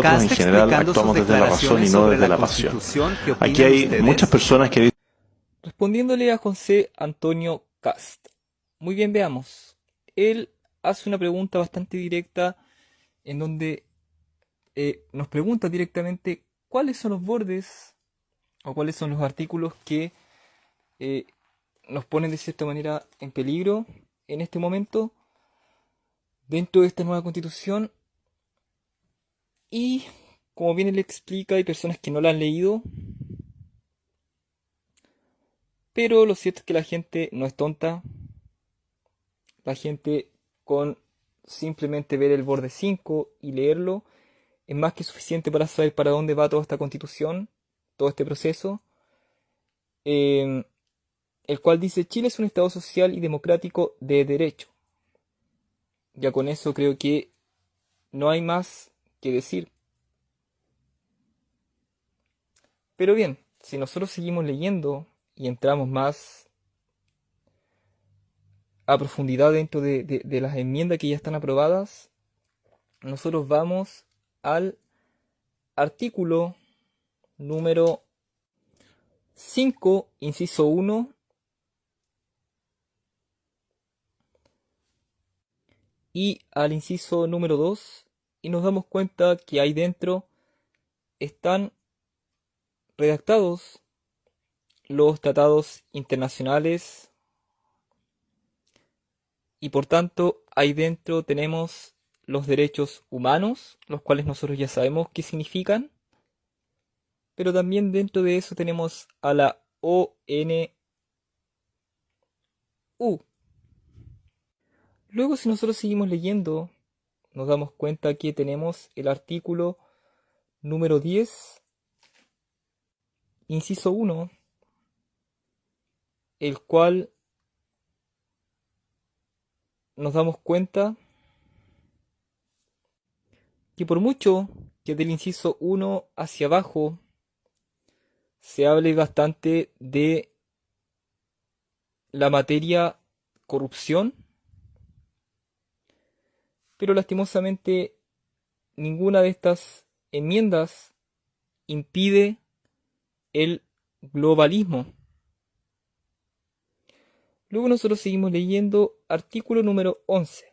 nosotros en general actuamos desde la razón y no desde la pasión. Aquí hay muchas personas que Respondiéndole a José Antonio Cast. Muy bien, veamos. Él hace una pregunta bastante directa en donde nos pregunta directamente cuáles son los bordes o cuáles son los artículos que eh, nos ponen de cierta manera en peligro en este momento dentro de esta nueva constitución. Y como bien él explica, hay personas que no la han leído, pero lo cierto es que la gente no es tonta. La gente con simplemente ver el borde 5 y leerlo es más que suficiente para saber para dónde va toda esta constitución, todo este proceso, el cual dice: Chile es un Estado social y democrático de derecho. Ya con eso creo que no hay más que decir. Pero bien, si nosotros seguimos leyendo y entramos más a profundidad dentro de las enmiendas que ya están aprobadas, nosotros vamos al artículo número 5, inciso 1, y al inciso número 2, y nos damos cuenta que ahí dentro están redactados los tratados internacionales, y por tanto ahí dentro tenemos los derechos humanos, los cuales nosotros ya sabemos qué significan, pero también dentro de eso tenemos a la ONU. Luego, si nosotros seguimos leyendo, nos damos cuenta que tenemos el artículo número 10, inciso 1, el cual nos damos cuenta que por mucho que del inciso 1 hacia abajo se hable bastante de la materia corrupción, pero lastimosamente ninguna de estas enmiendas impide el globalismo. Luego nosotros seguimos leyendo artículo número 11.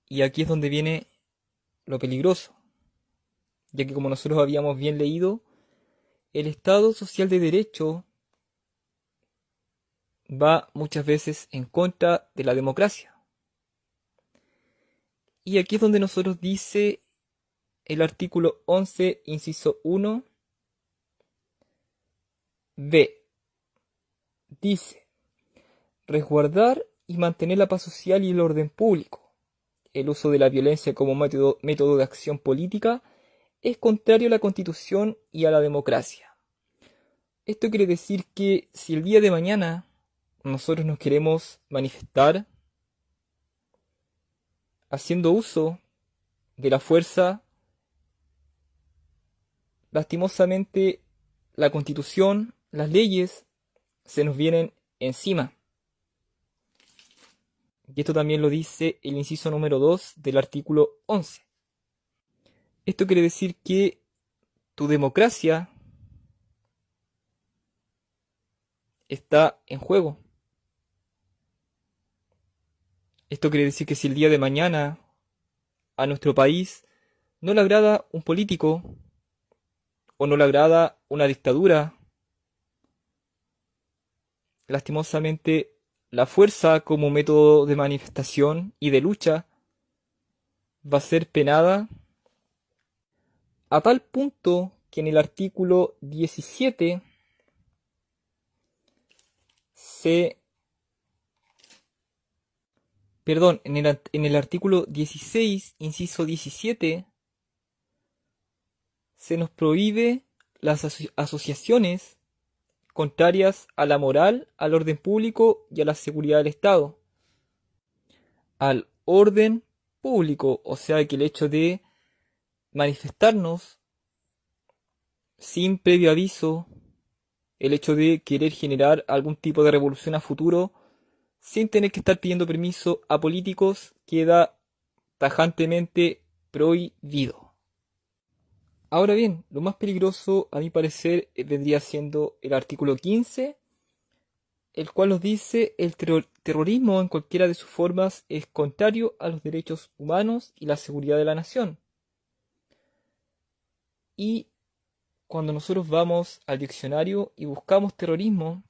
Y aquí es donde viene lo peligroso, ya que como nosotros habíamos bien leído, el Estado social de derecho va muchas veces en contra de la democracia. Y aquí es donde nosotros dice el artículo 11, inciso 1, B. Dice: resguardar y mantener la paz social y el orden público. El uso de la violencia como método de acción política es contrario a la Constitución y a la democracia. Esto quiere decir que si el día de mañana nosotros nos queremos manifestar haciendo uso de la fuerza, lastimosamente la Constitución, las leyes, se nos vienen encima. Y esto también lo dice el inciso número 2 del artículo 11. Esto quiere decir que tu democracia está en juego. Esto quiere decir que si el día de mañana a nuestro país no le agrada un político o no le agrada una dictadura, lastimosamente la fuerza como método de manifestación y de lucha va a ser penada a tal punto que en el artículo 17 en el artículo 16, inciso 17, se nos prohíbe las asociaciones contrarias a la moral, al orden público y a la seguridad del Estado. Al orden público, o sea que el hecho de manifestarnos sin previo aviso, el hecho de querer generar algún tipo de revolución a futuro sin tener que estar pidiendo permiso a políticos, queda tajantemente prohibido. Ahora bien, lo más peligroso, a mi parecer, vendría siendo el artículo 15, el cual nos dice: el terrorismo en cualquiera de sus formas es contrario a los derechos humanos y la seguridad de la nación. Y cuando nosotros vamos al diccionario y buscamos terrorismo,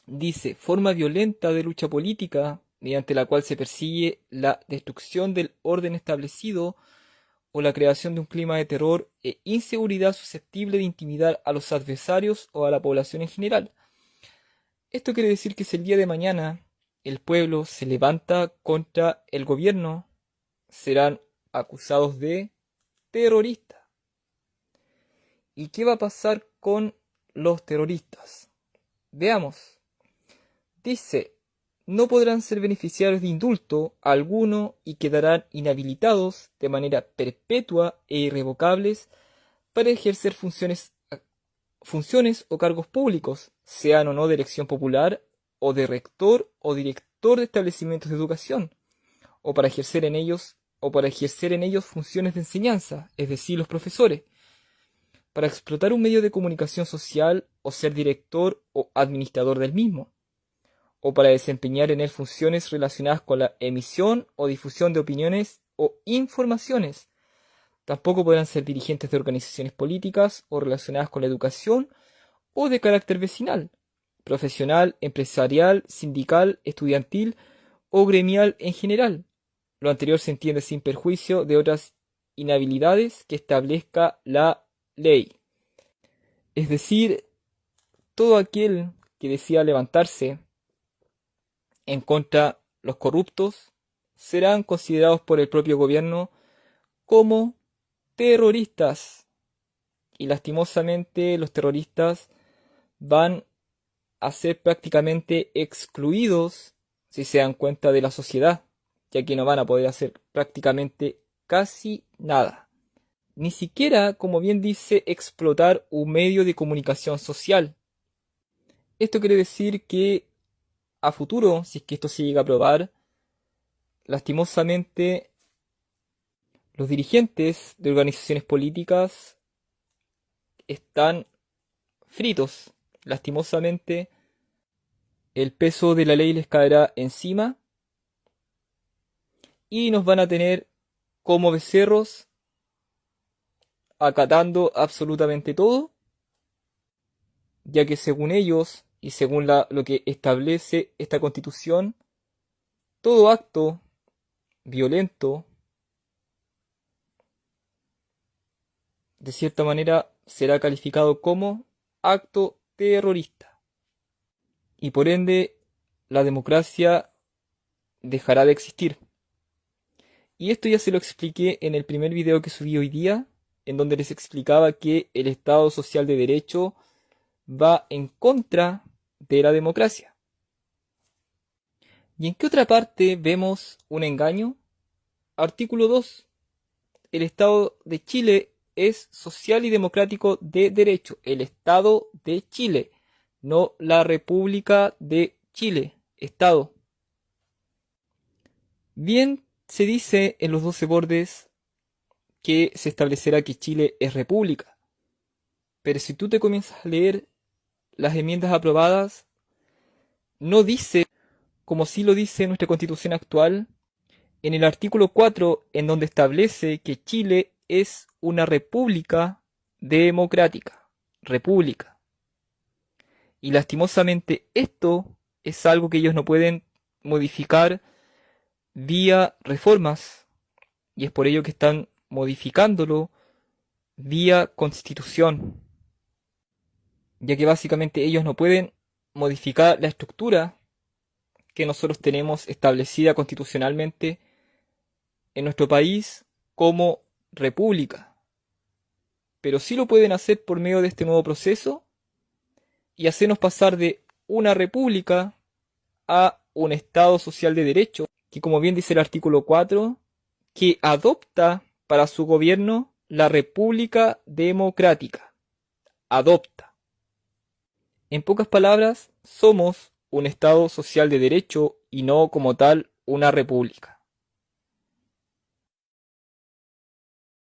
dice: forma violenta de lucha política mediante la cual se persigue la destrucción del orden establecido o la creación de un clima de terror e inseguridad susceptible de intimidar a los adversarios o a la población en general. Esto quiere decir que si el día de mañana el pueblo se levanta contra el gobierno, serán acusados de terroristas. ¿Y qué va a pasar con los terroristas? Veamos. Dice: no podrán ser beneficiarios de indulto alguno y quedarán inhabilitados de manera perpetua e irrevocables para ejercer funciones o cargos públicos, sean o no de elección popular, o de rector o director de establecimientos de educación, o para ejercer en ellos funciones de enseñanza, es decir, los profesores, para explotar un medio de comunicación social o ser director o administrador del mismo, o para desempeñar en él funciones relacionadas con la emisión o difusión de opiniones o informaciones. Tampoco podrán ser dirigentes de organizaciones políticas o relacionadas con la educación o de carácter vecinal, profesional, empresarial, sindical, estudiantil o gremial en general. Lo anterior se entiende sin perjuicio de otras inhabilidades que establezca la ley. Es decir, todo aquel que decida levantarse en contra de los corruptos serán considerados por el propio gobierno como terroristas. Y lastimosamente los terroristas van a ser prácticamente excluidos, si se dan cuenta, de la sociedad, ya que no van a poder hacer prácticamente casi nada. Ni siquiera, como bien dice, explotar un medio de comunicación social. Esto quiere decir que a futuro, si es que esto se llega a probar, lastimosamente los dirigentes de organizaciones políticas están fritos. Lastimosamente, el peso de la ley les caerá encima y nos van a tener como becerros acatando absolutamente todo, ya que según ellos y según lo que establece esta Constitución, todo acto violento de cierta manera será calificado como acto terrorista. Y por ende, la democracia dejará de existir. Y esto ya se lo expliqué en el primer video que subí hoy día, en donde les explicaba que el Estado Social de Derecho va en contra de la democracia. ¿Y en qué otra parte vemos un engaño? Artículo 2. El Estado de Chile es social y democrático de derecho. El Estado de Chile, no la República de Chile, Estado. Bien, se dice en los 12 bordes que se establecerá que Chile es república. Pero si tú te comienzas a leer las enmiendas aprobadas, no dice, como sí lo dice nuestra Constitución actual, en el artículo 4, en donde establece que Chile es una república democrática. República. Y lastimosamente esto es algo que ellos no pueden modificar vía reformas. Y es por ello que están modificándolo vía constitución. Ya que básicamente ellos no pueden modificar la estructura que nosotros tenemos establecida constitucionalmente en nuestro país como república. Pero sí lo pueden hacer por medio de este nuevo proceso y hacernos pasar de una república a un Estado social de derecho, que como bien dice el artículo 4, que adopta para su gobierno la República Democrática. Adopta. En pocas palabras, somos un Estado social de derecho y no como tal una república.